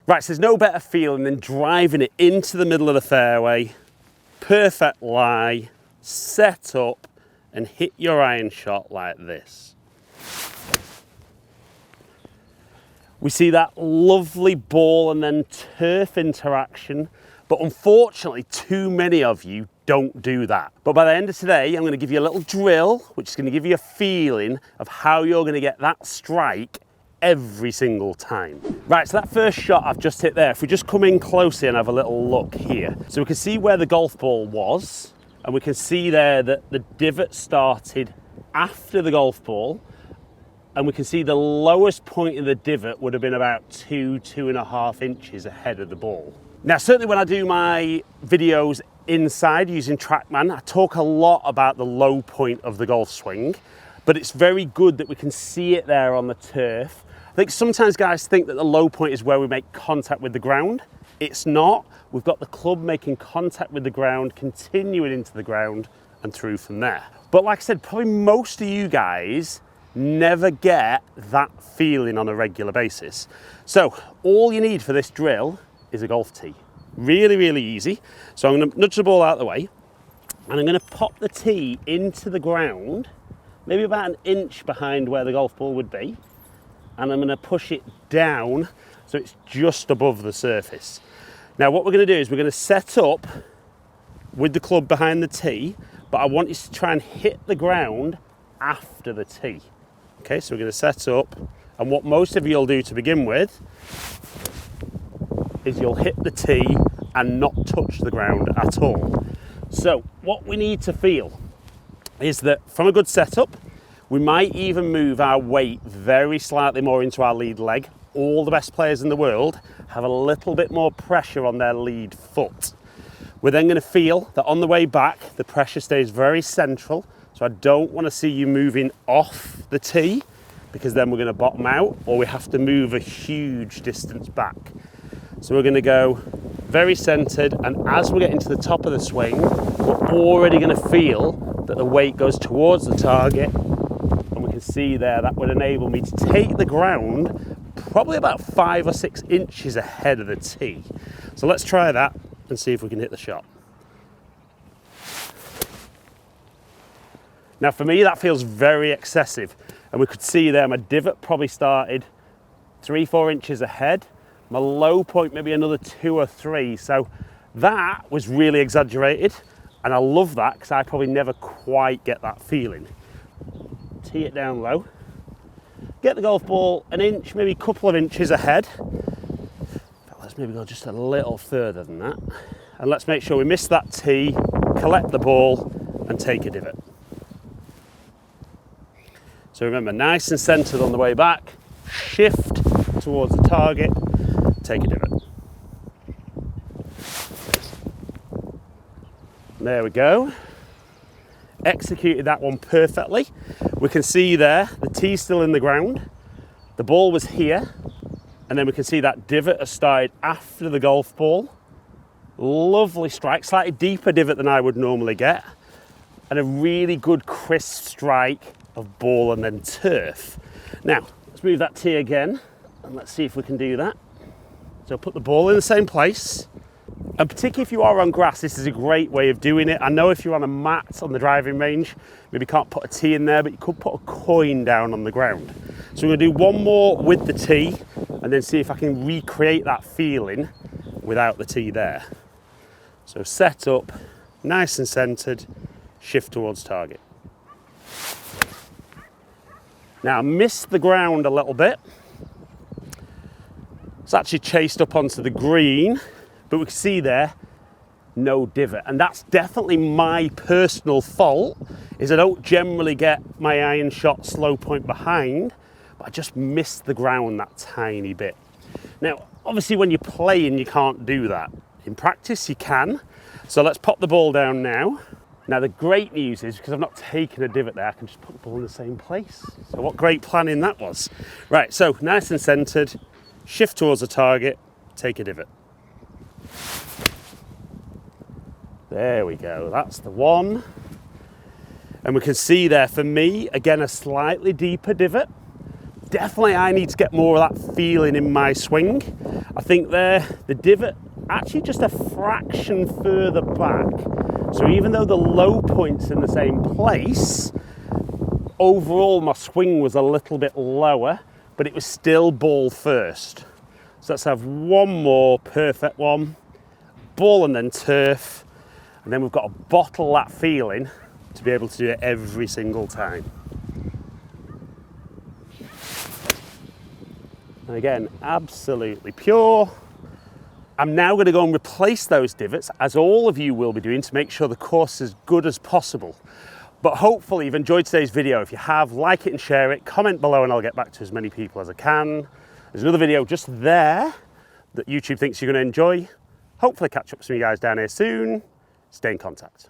Right, so there's no better feeling than driving it into the middle of the fairway, perfect lie, set up, and hit your iron shot like this. We see that lovely ball and then turf interaction, but unfortunately too many of you don't do that. But by the end of today, I'm going to give you a little drill, which is going to give you a feeling of how you're going to get that strike every single time. Right, so that first shot I've just hit there, if we just come in closely and have a little look here. So we can see where the golf ball was, and we can see there that the divot started after the golf ball, and we can see the lowest point of the divot would have been about 2.5 inches ahead of the ball. Now, certainly when I do my videos inside using TrackMan, I talk a lot about the low point of the golf swing, but it's very good that we can see it there on the turf. I think sometimes guys think that the low point is where we make contact with the ground. It's not. We've got the club making contact with the ground, continuing into the ground and through from there. But like I said, probably most of you guys never get that feeling on a regular basis. So all you need for this drill is a golf tee. Really, really easy. So I'm going to nudge the ball out of the way, and I'm going to pop the tee into the ground, maybe about 1 inch behind where the golf ball would be, and I'm going to push it down so it's just above the surface. Now what we're going to do is we're going to set up with the club behind the tee, but I want you to try and hit the ground after the tee. Okay, so we're going to set up, and what most of you will do to begin with is you'll hit the tee and not touch the ground at all. So what we need to feel is that from a good setup, we might even move our weight very slightly more into our lead leg. All the best players in the world have a little bit more pressure on their lead foot. We're then going to feel that on the way back, the pressure stays very central. So I don't want to see you moving off the tee, because then we're going to bottom out, or we have to move a huge distance back. So we're going to go very centered, and as we get into the top of the swing, we're already going to feel that the weight goes towards the target, and we can see there that would enable me to take the ground probably about 5 or 6 inches ahead of the tee. So let's try that and see if we can hit the shot. Now for me, that feels very excessive, and we could see there my divot probably started 3-4 inches ahead. My low point maybe another 2 or 3, so that was really exaggerated, and I love that because I probably never quite get that feeling. Tee it down low, get the golf ball 1 inch, maybe a couple of inches ahead. Let's maybe go just a little further than that, and let's make sure we miss that tee, collect the ball and take a divot. So remember, nice and centered on the way back, shift towards the target, take a divot. There we go. Executed that one perfectly. We can see there, the tee's still in the ground. The ball was here, and then we can see that divot has started after the golf ball. Lovely strike, slightly deeper divot than I would normally get, and a really good crisp strike of ball and then turf. Now, let's move that tee again, and let's see if we can do that. So put the ball in the same place, and particularly if you are on grass, this is a great way of doing it. I know if you're on a mat on the driving range, maybe can't put a tee in there, but you could put a coin down on the ground. So we're going to do one more with the tee, and then see if I can recreate that feeling without the tee there. So set up, nice and centered, shift towards target. Now I missed the ground a little bit. It's actually chased up onto the green, but we can see there, no divot. And that's definitely my personal fault, is I don't generally get my iron shot slow point behind, but I just missed the ground that tiny bit. Now, obviously when you're playing, you can't do that. In practice, you can. So let's pop the ball down now. Now the great news is, because I've not taken a divot there, I can just put the ball in the same place. So what great planning that was. Right, so nice and centered, shift towards the target, take a divot. There we go, that's the one. And we can see there, for me, again, a slightly deeper divot. definitely I need to get more of that feeling in my swing. I think there, the divot actually just a fraction further back. So even though the low point's in the same place, overall my swing was a little bit lower, but it was still ball first. So let's have one more perfect one, ball and then turf, and then we've got to bottle that feeling to be able to do it every single time. And again, absolutely pure. I'm now going to go and replace those divots, as all of you will be doing, to make sure the course is as good as possible. But hopefully you've enjoyed today's video. If you have, like it and share it, comment below and I'll get back to as many people as I can. There's another video just there that YouTube thinks you're going to enjoy. Hopefully catch up with some of you guys down here soon. Stay in contact.